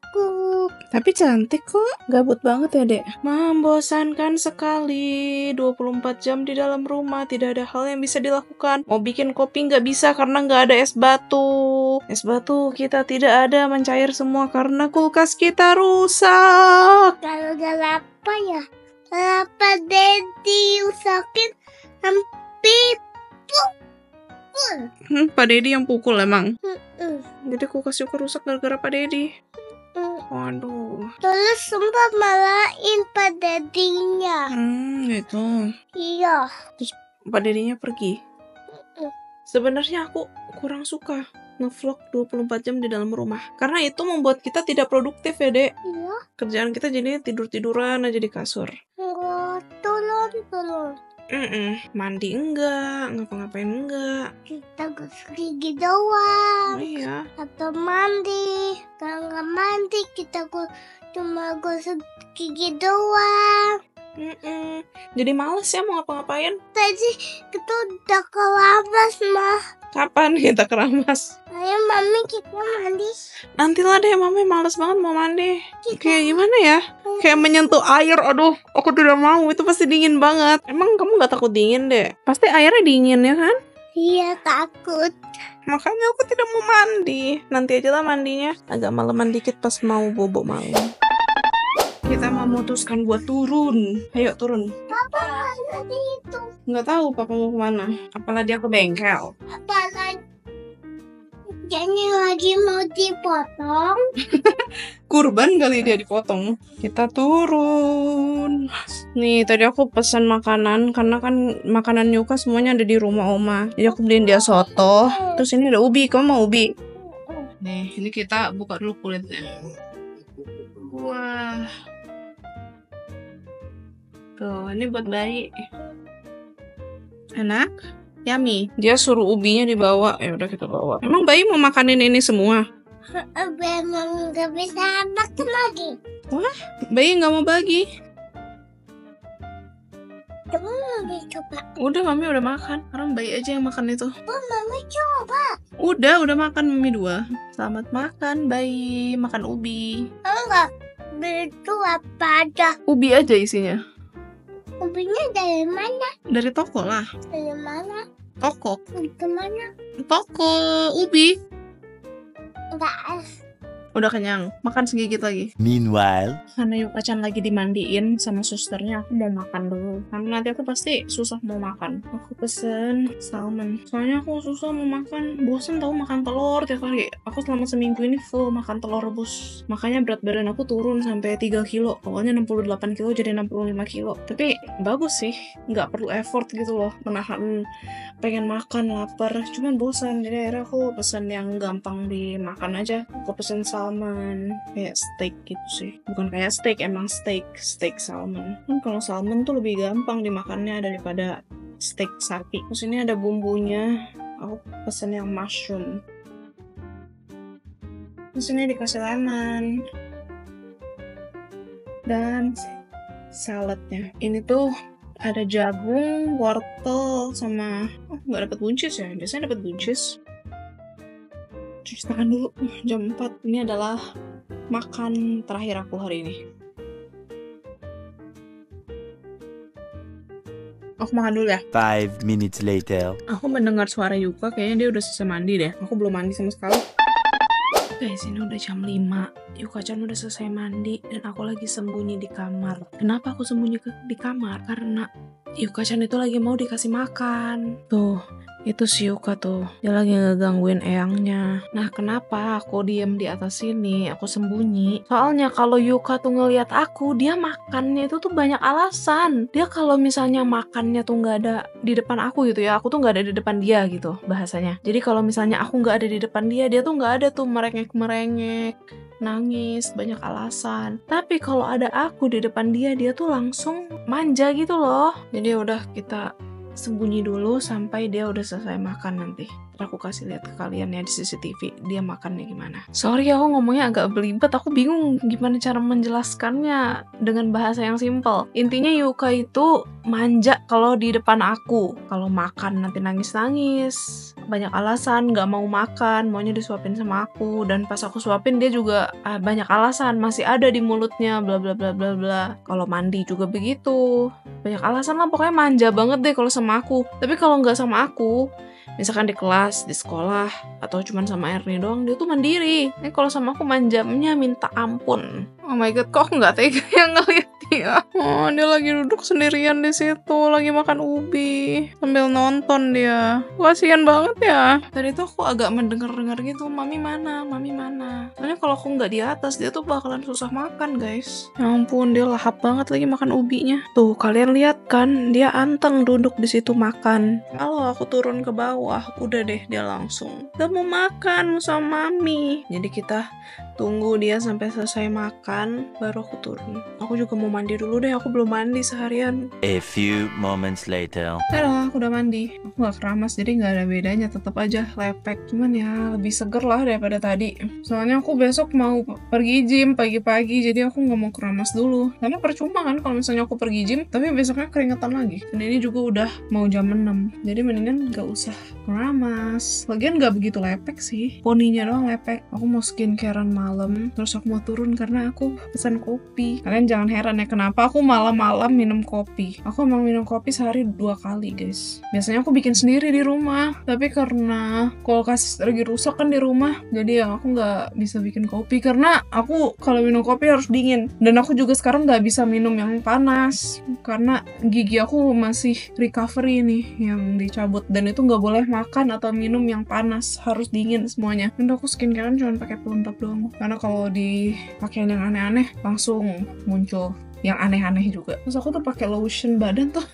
Speaker 1: Tapi cantik kok. Gabut banget ya, Dek. Membosankan sekali. 24 jam di dalam rumah. Tidak ada hal yang bisa dilakukan. Mau bikin kopi nggak bisa karena nggak ada es batu. Es batu kita tidak ada, mencair semua karena kulkas kita rusak.
Speaker 2: Kalau apa ya? Kenapa Daddy usakin sampai pukul?
Speaker 1: Pak Dedi yang pukul emang. Jadi kulkas juga rusak gara-gara Pak Dedi. Waduh.
Speaker 2: Terus sempat marahin Pak Dedinya.
Speaker 1: Gitu.
Speaker 2: Iya.
Speaker 1: Terus Pak Dedinya pergi. Sebenarnya aku kurang suka ngevlog 24 jam di dalam rumah. Karena itu membuat kita tidak produktif ya, Dek.
Speaker 2: Iya.
Speaker 1: Kerjaan kita jadi tidur-tiduran aja di kasur.
Speaker 2: Enggak, tolong.
Speaker 1: Mandi enggak, ngapa-ngapain enggak.
Speaker 2: Kita gosok gigi doang.
Speaker 1: Iya.
Speaker 2: Atau mandi. Kalau nggak mandi, kita cuma gosok gigi doang.
Speaker 1: Jadi males ya mau ngapa-ngapain.
Speaker 2: Tadi kita udah kelapas, mah.
Speaker 1: Kapan kita keramas?
Speaker 2: Ayo, Mami, kita mandi.
Speaker 1: Nantilah deh, Mami males banget mau mandi. Kayak gimana ya? Kayak menyentuh air, aduh, aku tidak mau, itu pasti dingin banget. Emang kamu gak takut dingin deh? Pasti airnya dingin ya kan?
Speaker 2: Iya, takut.
Speaker 1: Makanya aku tidak mau mandi. Nanti aja lah mandinya. Agak maleman dikit pas mau bobo malam. Kita memutuskan buat turun. Ayo turun.
Speaker 2: Papa tadi itu.
Speaker 1: Nggak tahu papa mau kemana. Apalah dia ke bengkel.
Speaker 2: Apalagi jadi lagi mau dipotong.
Speaker 1: Kurban kali dia dipotong. Kita turun. Nih tadi aku pesan makanan karena kan makanan Yuka semuanya ada di rumah Oma. Jadi aku beliin dia soto. Terus ini ada ubi. Kamu mau ubi? Nih ini kita buka dulu kulitnya. Wah. Tuh ini buat bayi. Enak. Yummy. Dia suruh ubinya dibawa. Ya udah kita bawa. Emang bayi mau makanin ini semua?
Speaker 2: Memang gak bisa makan lagi.
Speaker 1: Bayi nggak mau bagi.
Speaker 2: Kamu Mami coba.
Speaker 1: Udah Mami udah makan. Sekarang bayi aja yang makan itu.
Speaker 2: Mami coba.
Speaker 1: Udah makan Mami 2. Selamat makan bayi. Makan ubi.
Speaker 2: Enggak. Itu apa aja?
Speaker 1: Ubi aja isinya.
Speaker 2: Ubinya dari mana?
Speaker 1: Dari toko lah.
Speaker 2: Dari mana?
Speaker 1: Toko.
Speaker 2: Dari mana?
Speaker 1: Toko ubi.
Speaker 2: Enggak.
Speaker 1: Udah kenyang. Makan segigit lagi.
Speaker 3: Meanwhile,
Speaker 1: Karena Yuka-chan lagi dimandiin sama susternya, aku mau makan dulu. Karena nanti aku pasti susah mau makan. Aku pesen salmon. Soalnya aku susah mau makan. Bosen tau makan telur tiap hari. Aku selama seminggu ini full makan telur rebus. Makanya berat badan aku turun sampai 3 kilo. Awalnya 68 kilo jadi 65 kilo. Tapi bagus sih. Nggak perlu effort gitu loh. Menahan pengen makan, lapar. Cuman bosan. Jadi akhirnya aku pesen yang gampang dimakan aja. Aku pesen salmon. Kayak steak gitu sih. Bukan kayak steak, emang steak salmon. Kan kalau salmon tuh lebih gampang dimakannya daripada steak sapi. Terus ini ada bumbunya. Aku pesen yang mushroom. Terus ini dikasih lemon. Dan saladnya. Ini tuh ada jagung, wortel, sama nggak dapat buncis ya. Biasanya dapat buncis. Cuci tangan dulu. Jam 4. Ini adalah makan terakhir aku hari ini. Aku makan dulu ya.
Speaker 3: 5 minutes later.
Speaker 1: Aku mendengar suara Yuka, kayaknya dia udah selesai mandi deh. Aku belum mandi sama sekali. Guys, ini udah jam 5. Yuka-chan udah selesai mandi dan aku lagi sembunyi di kamar. Kenapa aku sembunyi di kamar? Karena Yuka-chan itu lagi mau dikasih makan. Tuh, itu si Yuka tuh. Dia lagi ngegangguin eyangnya. Nah, kenapa aku diem di atas sini? Aku sembunyi. Soalnya kalau Yuka tuh ngeliat aku, dia makannya itu tuh banyak alasan. Dia kalau misalnya makannya tuh nggak ada di depan aku gitu ya, aku tuh nggak ada di depan dia gitu bahasanya. Jadi kalau misalnya aku nggak ada di depan dia tuh nggak ada tuh merengek-merengek, nangis, banyak alasan. Tapi kalau ada aku di depan dia tuh langsung manja gitu loh. Jadi udah kita sembunyi dulu sampai dia udah selesai makan nanti. Ntar aku kasih lihat ke kalian ya di CCTV dia makannya gimana. Sorry aku ngomongnya agak belibet, aku bingung gimana cara menjelaskannya dengan bahasa yang simple. Intinya Yuka itu manja kalau di depan aku. Kalau makan nanti nangis-nangis, banyak alasan gak mau makan, maunya disuapin sama aku. Dan pas aku suapin dia juga banyak alasan, masih ada di mulutnya, bla bla bla bla bla. Kalau mandi juga begitu, banyak alasan lah, pokoknya manja banget deh kalau sama aku. Tapi kalau nggak sama aku, misalkan di kelas, di sekolah, atau cuman sama Ernie doang, dia tuh mandiri. Kalau sama aku manjamnya minta ampun. Oh my god, kok nggak tega yang ngeliat dia? Oh, dia lagi duduk sendirian di situ, lagi makan ubi sambil nonton dia. Kasian banget ya. Tadi tuh aku agak mendengar-dengar gitu, mami mana. Soalnya kalau aku nggak di atas, dia tuh bakalan susah makan, guys. Ya ampun, dia lahap banget lagi makan ubinya. Tuh, kalian lihat kan, dia anteng duduk di situ makan. Kalau aku turun ke bawah, udah deh dia langsung gak mau makan sama mami. Jadi kita tunggu dia sampai selesai makan, baru aku turun. Aku juga mau mandi dulu deh, aku belum mandi seharian.
Speaker 3: A few moments later.
Speaker 1: Dadah, aku udah mandi. Aku gak keramas, jadi gak ada bedanya. Tetap aja lepek. Cuman ya lebih seger lah daripada tadi. Soalnya aku besok mau pergi gym pagi-pagi, jadi aku gak mau keramas dulu. Karena percuma kan kalau misalnya aku pergi gym, tapi besoknya keringetan lagi. Dan ini juga udah mau jam 6. Jadi mendingan gak usah keramas. Lagian gak begitu lepek sih. Poninya doang lepek. Aku mau skincarean malam, terus aku mau turun karena aku pesan kopi. Kalian jangan heran ya kenapa aku malam-malam minum kopi. Aku emang minum kopi sehari 2 kali guys. Biasanya aku bikin sendiri di rumah, tapi karena kulkas lagi rusak kan di rumah, jadi ya aku nggak bisa bikin kopi karena aku kalau minum kopi harus dingin. Dan aku juga sekarang nggak bisa minum yang panas karena gigi aku masih recovery nih yang dicabut, dan itu nggak boleh makan atau minum yang panas, harus dingin semuanya. Dan aku skincarean cuma pakai pelembab doang karena kalau dipakein yang aneh-aneh langsung muncul yang aneh-aneh juga. Terus aku tuh pakai lotion badan tuh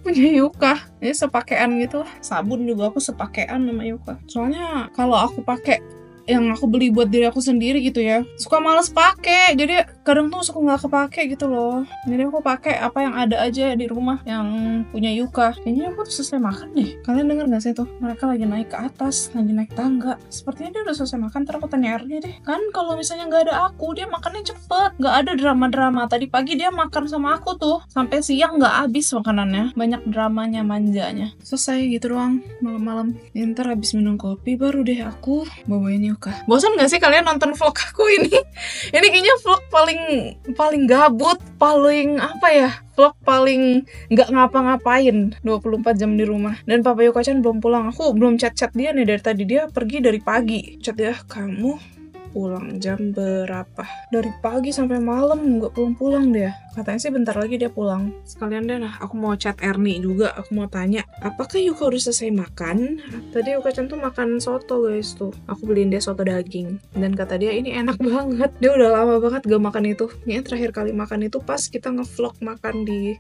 Speaker 1: punya Yuka, ini sepakean gitu lah. Sabun juga aku sepakean sama Yuka. Soalnya kalau aku pakai yang aku beli buat diri aku sendiri gitu ya, suka males pakai, jadi kadang tuh suka nggak kepake gitu loh. Jadi aku pakai apa yang ada aja di rumah yang punya Yuka. Kayaknya aku tuh selesai makan deh. Kalian denger nggak sih tuh? Mereka lagi naik ke atas, lagi naik tangga. Sepertinya dia udah selesai makan. Ntar aku tanya Ernie deh. Kan kalau misalnya nggak ada aku, dia makannya cepet, nggak ada drama-drama. Tadi pagi dia makan sama aku tuh, sampai siang nggak habis makanannya. Banyak dramanya, manjanya. Selesai gitu doang malam-malam. Ntar habis minum kopi baru deh aku bawain Yuka. Bosan gak sih kalian nonton vlog aku ini? Ini kayaknya vlog paling gabut, paling apa ya? Vlog paling nggak ngapa-ngapain 24 jam di rumah. Dan Papa Yuka-chan belum pulang. Aku belum chat-chat dia nih dari tadi. Dia pergi dari pagi. Chat dia, kamu pulang jam berapa? Dari pagi sampai malam nggak pulang-pulang dia. Katanya sih bentar lagi dia pulang. Sekalian deh, nah aku mau chat Ernie juga. Aku mau tanya, apakah Yuka udah selesai makan? Tadi Yuka-chan tuh makan soto guys tuh. Aku beliin dia soto daging. Dan kata dia ini enak banget. Dia udah lama banget gak makan itu. Ini terakhir kali makan itu pas kita ngevlog makan di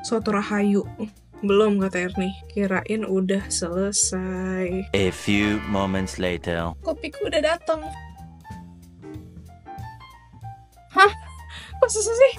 Speaker 1: Soto Rahayu. Belum, kata Ernie. Kirain udah selesai.
Speaker 3: A few moments later.
Speaker 1: Kopiku udah datang. Hah? Kok susah sih?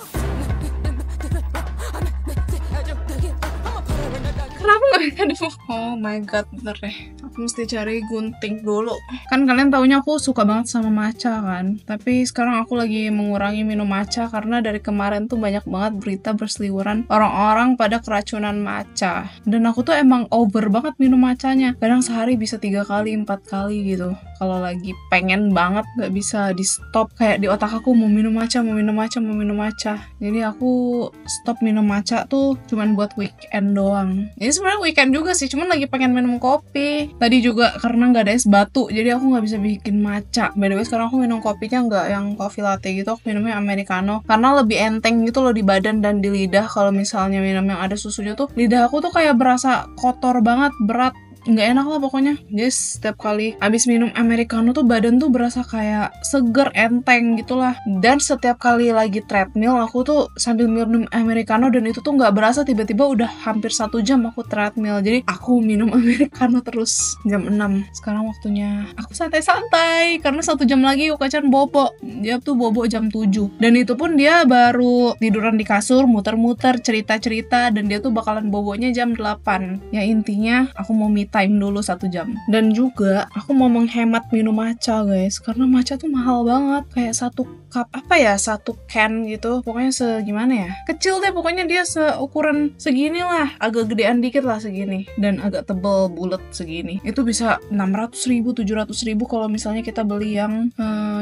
Speaker 1: Kenapa gak ada? Oh my god, bener deh. Aku mesti cari gunting dulu. Kan kalian taunya aku suka banget sama matcha kan. Tapi sekarang aku lagi mengurangi minum matcha karena dari kemarin tuh banyak banget berita berseliweran orang-orang pada keracunan matcha. Dan aku tuh emang over banget minum matchanya. Kadang sehari bisa 3 kali, 4 kali gitu. Kalau lagi pengen banget gak bisa di stop. Kayak di otak aku mau minum matcha, mau minum matcha, mau minum matcha. Jadi aku stop minum matcha tuh cuman buat weekend doang. Ini sebenarnya weekend juga sih, cuman lagi pengen minum kopi. Tadi juga karena nggak ada es batu, jadi aku nggak bisa bikin matcha. By the way, sekarang aku minum kopinya nggak yang coffee latte gitu, aku minumnya americano. Karena lebih enteng gitu loh di badan dan di lidah. Kalau misalnya minum yang ada susunya tuh, lidah aku tuh kayak berasa kotor banget, berat. Nggak enak lah pokoknya. Jadi setiap kali abis minum americano tuh badan tuh berasa kayak seger, enteng gitulah. Dan setiap kali lagi treadmill aku tuh sambil minum americano, dan itu tuh nggak berasa tiba-tiba udah hampir 1 jam aku treadmill. Jadi aku minum americano terus jam 6. Sekarang waktunya aku santai-santai karena 1 jam lagi Yuka-chan bobo. Dia tuh bobo jam 7. Dan itu pun dia baru tiduran di kasur, muter-muter, cerita-cerita, dan dia tuh bakalan bobonya jam 8. Ya intinya aku mau time dulu 1 jam. Dan juga aku mau menghemat minum matcha guys, karena matcha tuh mahal banget. Kayak 1 cup apa ya, 1 can gitu, pokoknya segimana ya, kecil deh pokoknya. Dia seukuran segini lah, agak gedean dikit lah segini, dan agak tebel bulat segini. Itu bisa 600.000, 700.000 kalau misalnya kita beli yang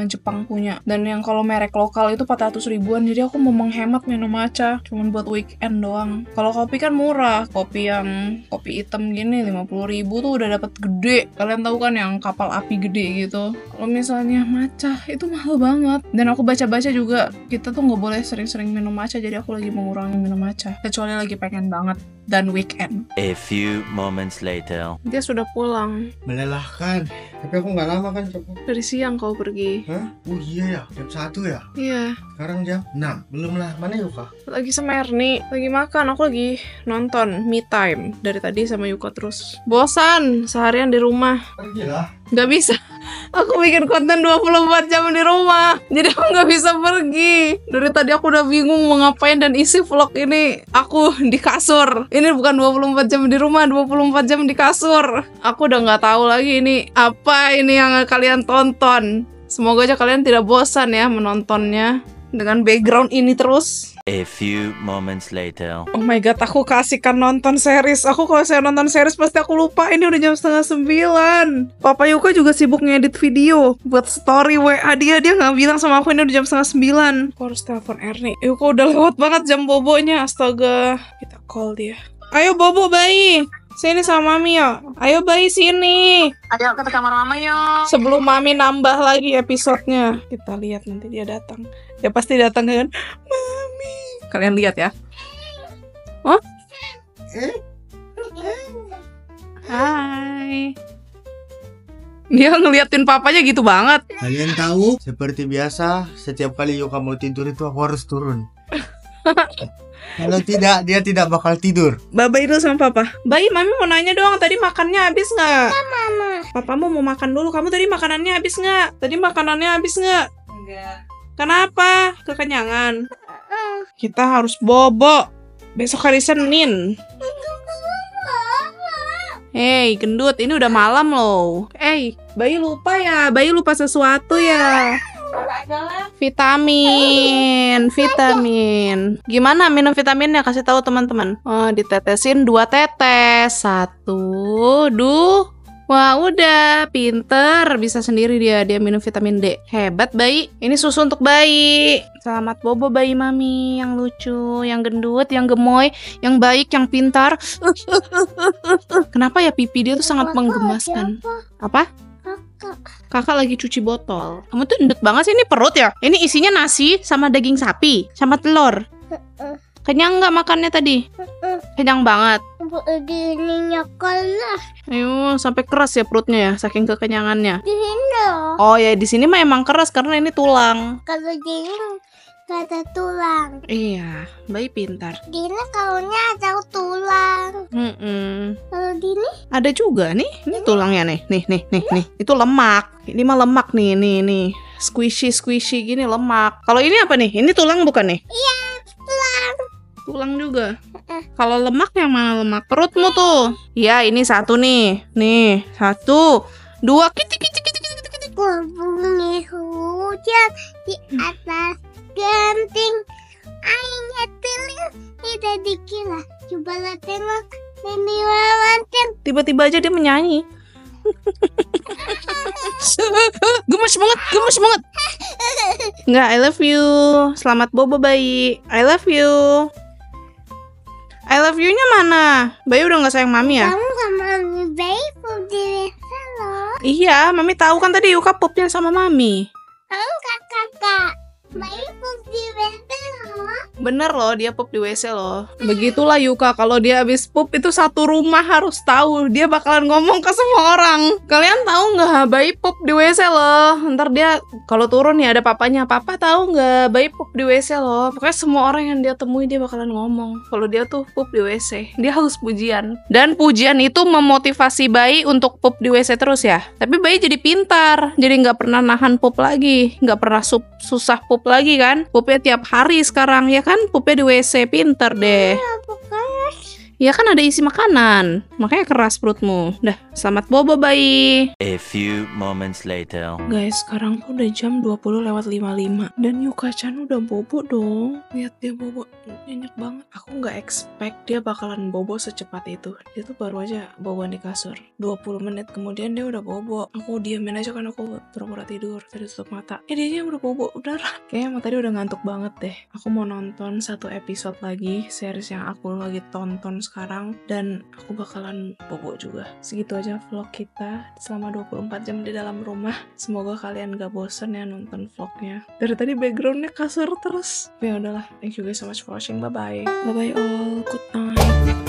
Speaker 1: Jepang punya. Dan yang kalau merek lokal itu 400 ribuan. Jadi aku mau menghemat minum matcha cuman buat weekend doang. Kalau kopi kan murah, kopi hitam gini 50.000 tuh udah dapat gede. Kalian tahu kan yang kapal api gede gitu. Kalau misalnya matcha itu mahal banget. Dan aku baca-baca juga kita tuh nggak boleh sering-sering minum matcha. Jadi aku lagi mengurangi minum matcha, kecuali lagi pengen banget dan weekend.
Speaker 3: A few moments later.
Speaker 1: Dia sudah pulang.
Speaker 4: Melelahkan. Tapi aku nggak lama kan, coba.
Speaker 1: Dari siang kau pergi.
Speaker 4: Hah? Oh iya ya, jam 1 ya?
Speaker 1: Iya.
Speaker 4: Sekarang jam 6. Belum lah, mana Yuka?
Speaker 1: Lagi sama Ernie, lagi makan. Aku lagi nonton Me Time dari tadi sama Yuka terus. Bosan seharian di rumah.
Speaker 4: Pergilah.
Speaker 1: Gak bisa. Aku bikin konten 24 jam di rumah, jadi aku nggak bisa pergi. Dari tadi aku udah bingung mau ngapain dan isi vlog ini aku di kasur. Ini bukan 24 jam di rumah, 24 jam di kasur. Aku udah nggak tahu lagi ini apa ini yang kalian tonton. Semoga aja kalian tidak bosan ya menontonnya dengan background ini terus.
Speaker 3: A few moments later.
Speaker 1: Oh my god, aku kasihkan nonton series. Aku kalau saya nonton series pasti aku lupa. Ini udah jam 8:30. Papa Yuka juga sibuk ngedit video buat story WA dia. Dia nggak bilang sama aku ini udah jam 8:30. Aku harus telepon Ernie. Yuka udah lewat banget jam bobonya. Astaga. Kita call dia. Ayo bobo bayi. Sini sama mami ya. Ayo bayi sini.
Speaker 5: Ayo ke kamar mama yuk.
Speaker 1: Sebelum mami nambah lagi episodenya. Kita lihat nanti dia datang. Dia pasti datang kan. Mami. Kalian lihat ya. Oh? Hai. Dia ngeliatin papanya gitu banget.
Speaker 4: Kalian tahu, seperti biasa, setiap kali Yuka mau tidur itu aku harus turun. Kalau tidak, dia tidak bakal tidur.
Speaker 1: Bye-bye dulu sama papa. Bayi, mami mau nanya doang. Tadi makannya habis nggak?
Speaker 2: Mama.
Speaker 1: Papamu mau makan dulu. Kamu tadi makanannya habis nggak? Tadi makanannya habis nggak?
Speaker 5: Enggak.
Speaker 1: Kenapa? Kekenyangan. Kita harus bobo. Besok hari Senin. Hei, gendut. Ini udah malam loh. Bayi lupa ya. Bayi lupa sesuatu ya. Vitamin. Gimana minum vitaminnya? Kasih tahu teman-teman. Oh, ditetesin 2 tetes. 1, 2. Wah, udah pinter, bisa sendiri dia minum vitamin D. Hebat bayi. Ini susu untuk bayi. Selamat bobo bayi mami, yang lucu, yang gendut, yang gemoy, yang baik, yang pintar. Kenapa ya pipi dia tuh sangat menggemaskan? Apa? Kakak lagi cuci botol. Kamu tuh gendut banget sih, ini perut ya? Ini isinya nasi sama daging sapi sama telur. Kenyang nggak makannya tadi? Kenyang banget.
Speaker 2: Begini nyokol lah.
Speaker 1: Ayo, sampai keras ya perutnya ya, saking kekenyangannya.
Speaker 2: Gini.
Speaker 1: Oh ya, di sini mah emang keras karena ini tulang.
Speaker 2: Kalau gini gak ada tulang.
Speaker 1: Iya, bayi pintar.
Speaker 2: Gini kaunya ada tulang. Kalau gini
Speaker 1: Ada juga nih, ini tulangnya nih. Nih. Itu lemak. Ini mah lemak nih. Squishy gini lemak. Kalau ini apa nih? Ini tulang bukan nih?
Speaker 2: iya tulang.
Speaker 1: Tulang juga. Kalau lemak yang mana lemak? Perutmu tuh. Iya, ini 1 nih. Nih, 1, 2. Kitik.
Speaker 2: Bunyi hujan di atas genting. Airnya pilih tidak dikira. Coba lah tengok Nenek Wawanten.
Speaker 1: Tiba-tiba aja dia menyanyi. Gemes banget. Enggak, I love you. Selamat bobo bayi. I love you. I love you-nya mana? Bayi udah gak sayang mami ya?
Speaker 2: Kamu sama bayi di salon.
Speaker 1: Iya, mami tahu kan tadi Yuka pupnya sama mami.
Speaker 2: Enggak kakak. Bayi di salon.
Speaker 1: Bener loh, dia pup di WC loh. Begitulah Yuka, kalau dia habis pup itu satu rumah harus tahu. Dia bakalan ngomong ke semua orang. Kalian tahu nggak bayi pup di WC loh? Ntar dia kalau turun nih ada papanya. Papa tahu nggak bayi pup di WC loh? Pokoknya semua orang yang dia temui dia bakalan ngomong kalau dia tuh pup di WC. Dia haus pujian. Dan pujian itu memotivasi bayi untuk pup di WC terus ya. Tapi bayi jadi pintar. Jadi nggak pernah nahan pup lagi. Nggak pernah susah pup lagi kan. Pupnya tiap hari sekarang ya kan, pupnya di WC. Pinter deh. Ya kan ada isi makanan, makanya keras perutmu. Dah, selamat bobo bayi.
Speaker 3: A few moments later.
Speaker 1: Guys, sekarang tuh udah jam 20:55 dan Yuka-chan udah bobo dong. Lihat dia bobo, nyenyak banget. Aku nggak expect dia bakalan bobo secepat itu. Dia tuh baru aja boboan di kasur. 20 menit kemudian dia udah bobo. Aku diamin aja kan, aku pura-pura tidur, tadi tutup mata. Dia udah bobo, udah. Kayaknya tadi udah ngantuk banget deh. Aku mau nonton 1 episode lagi series yang aku lagi tonton sekarang, dan aku bakalan bobo juga. Segitu aja vlog kita selama 24 jam di dalam rumah. Semoga kalian gak bosen ya nonton vlognya. Dari tadi backgroundnya kasur terus. Ya udahlah, thank you guys so much for watching. Bye bye all, good night.